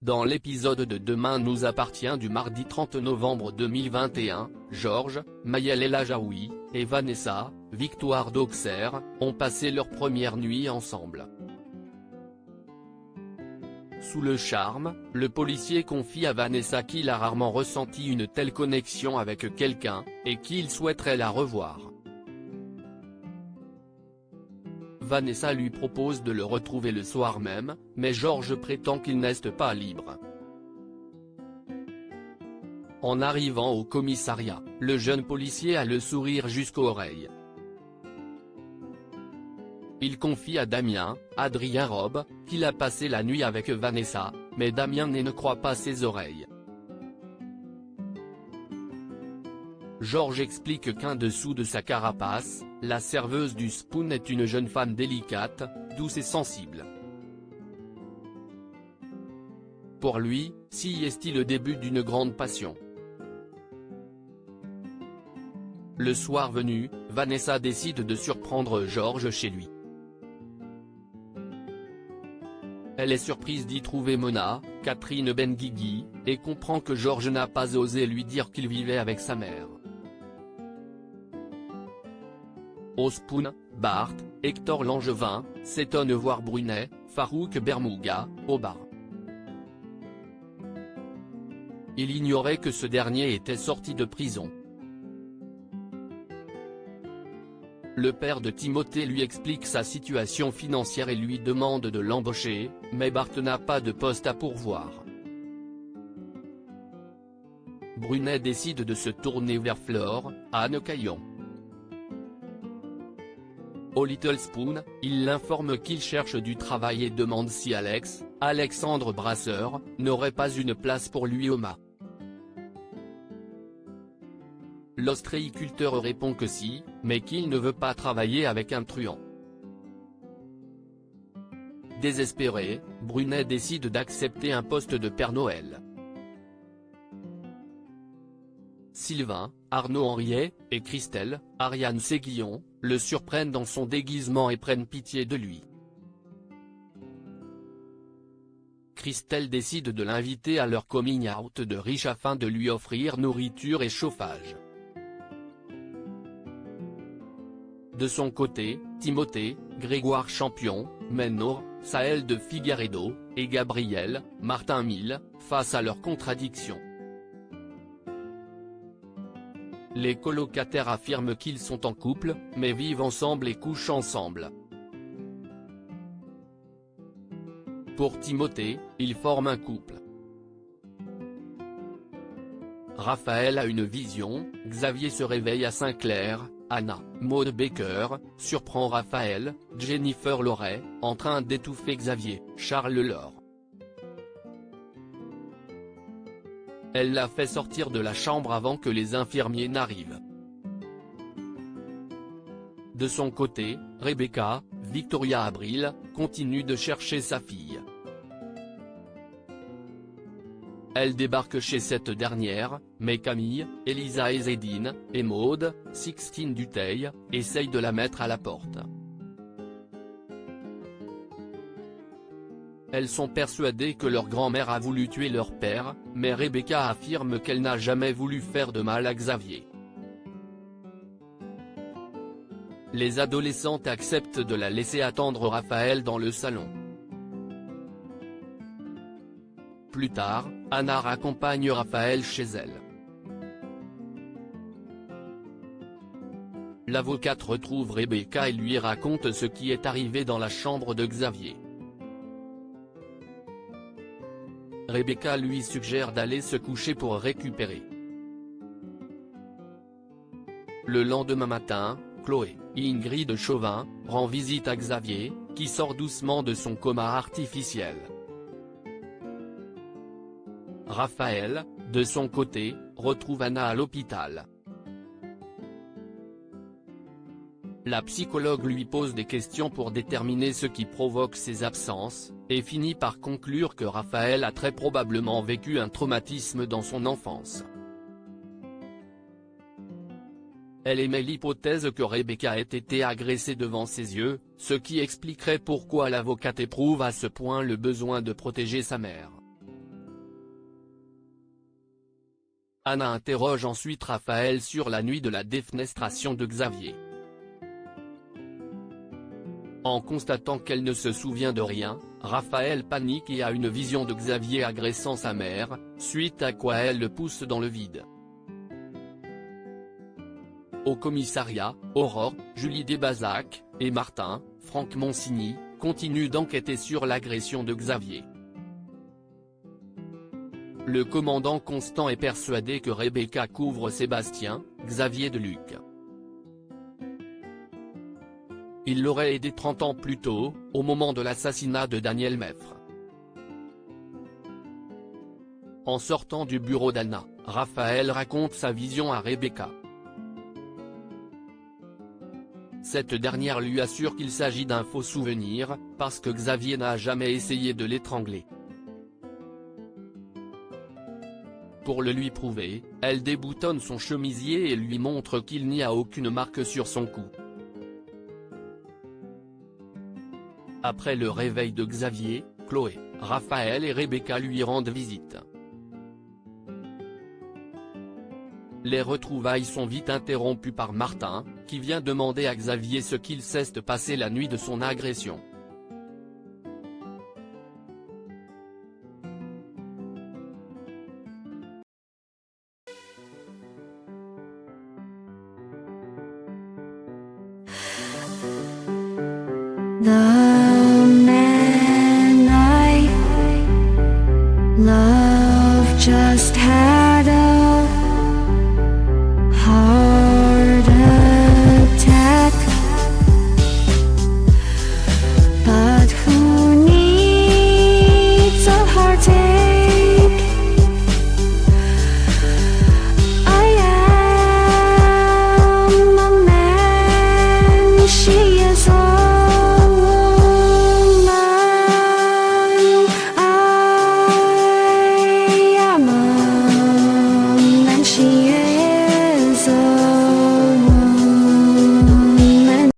Dans l'épisode de Demain nous appartient du mardi 30 novembre 2021, Georges, Maëlle El Ajaoui, et Vanessa, Victoire d'Auxerre, ont passé leur première nuit ensemble. Sous le charme, le policier confie à Vanessa qu'il a rarement ressenti une telle connexion avec quelqu'un, et qu'il souhaiterait la revoir. Vanessa lui propose de le retrouver le soir même, mais Georges prétend qu'il n'est pas libre. En arrivant au commissariat, le jeune policier a le sourire jusqu'aux oreilles. Il confie à Damien, Adrien Robe, qu'il a passé la nuit avec Vanessa, mais Damien ne croit pas ses oreilles. Georges explique qu'en dessous de sa carapace, la serveuse du Spoon est une jeune femme délicate, douce et sensible. Pour lui, si est-il le début d'une grande passion. Le soir venu, Vanessa décide de surprendre Georges chez lui. Elle est surprise d'y trouver Mona, Catherine Benguigui, et comprend que Georges n'a pas osé lui dire qu'il vivait avec sa mère. Au Spoon, Bart, Hector Langevin, s'étonne voir Brunet, Farouk Bermouga, au bar. Il ignorait que ce dernier était sorti de prison. Le père de Timothée lui explique sa situation financière et lui demande de l'embaucher, mais Bart n'a pas de poste à pourvoir. Brunet décide de se tourner vers Flore, Anne Caillon. Au Little Spoon, il l'informe qu'il cherche du travail et demande si Alexandre Brasseur, n'aurait pas une place pour lui au mât. L'ostréiculteur répond que si, mais qu'il ne veut pas travailler avec un truand. Désespéré, Brunet décide d'accepter un poste de Père Noël. Sylvain, Arnaud Henriet, et Christelle, Ariane Séguillon, le surprennent dans son déguisement et prennent pitié de lui. Christelle décide de l'inviter à leur coming out de riche afin de lui offrir nourriture et chauffage. De son côté, Timothée, Grégoire Champion, Ménor, Saël de Figaredo, et Gabriel, Martin Mille, face à leurs contradictions. Les colocataires affirment qu'ils sont en couple, mais vivent ensemble et couchent ensemble. Pour Timothée, ils forment un couple. Raphaël a une vision, Xavier se réveille à Saint-Clair, Anna, Maud Baker, surprend Raphaël, Jennifer Loret, en train d'étouffer Xavier, Charles Laure. Elle l'a fait sortir de la chambre avant que les infirmiers n'arrivent. De son côté, Rebecca, Victoria Abril, continue de chercher sa fille. Elle débarque chez cette dernière, mais Camille, Elisa Ezedine, et Maud, Sixtine Dutheil, essayent de la mettre à la porte. Elles sont persuadées que leur grand-mère a voulu tuer leur père, mais Rebecca affirme qu'elle n'a jamais voulu faire de mal à Xavier. Les adolescentes acceptent de la laisser attendre Raphaël dans le salon. Plus tard, Anna raccompagne Raphaël chez elle. L'avocate retrouve Rebecca et lui raconte ce qui est arrivé dans la chambre de Xavier. Rebecca lui suggère d'aller se coucher pour récupérer. Le lendemain matin, Chloé, Ingrid Chauvin, rend visite à Xavier, qui sort doucement de son coma artificiel. Raphaël, de son côté, retrouve Anna à l'hôpital. La psychologue lui pose des questions pour déterminer ce qui provoque ses absences, et finit par conclure que Raphaël a très probablement vécu un traumatisme dans son enfance. Elle émet l'hypothèse que Rebecca ait été agressée devant ses yeux, ce qui expliquerait pourquoi l'avocate éprouve à ce point le besoin de protéger sa mère. Anna interroge ensuite Raphaël sur la nuit de la défenestration de Xavier. En constatant qu'elle ne se souvient de rien, Raphaël panique et a une vision de Xavier agressant sa mère, suite à quoi elle le pousse dans le vide. Au commissariat, Aurore, Julie Desbazac, et Martin, Franck Monsigny, continuent d'enquêter sur l'agression de Xavier. Le commandant Constant est persuadé que Rebecca couvre Sébastien, Xavier de Luc. Il l'aurait aidé 30 ans plus tôt, au moment de l'assassinat de Daniel Meffre. En sortant du bureau d'Anna, Raphaël raconte sa vision à Rebecca. Cette dernière lui assure qu'il s'agit d'un faux souvenir, parce que Xavier n'a jamais essayé de l'étrangler. Pour le lui prouver, elle déboutonne son chemisier et lui montre qu'il n'y a aucune marque sur son cou. Après le réveil de Xavier, Chloé, Raphaël et Rebecca lui rendent visite. Les retrouvailles sont vite interrompues par Martin, qui vient demander à Xavier ce qu'il s'est passé la nuit de son agression. 나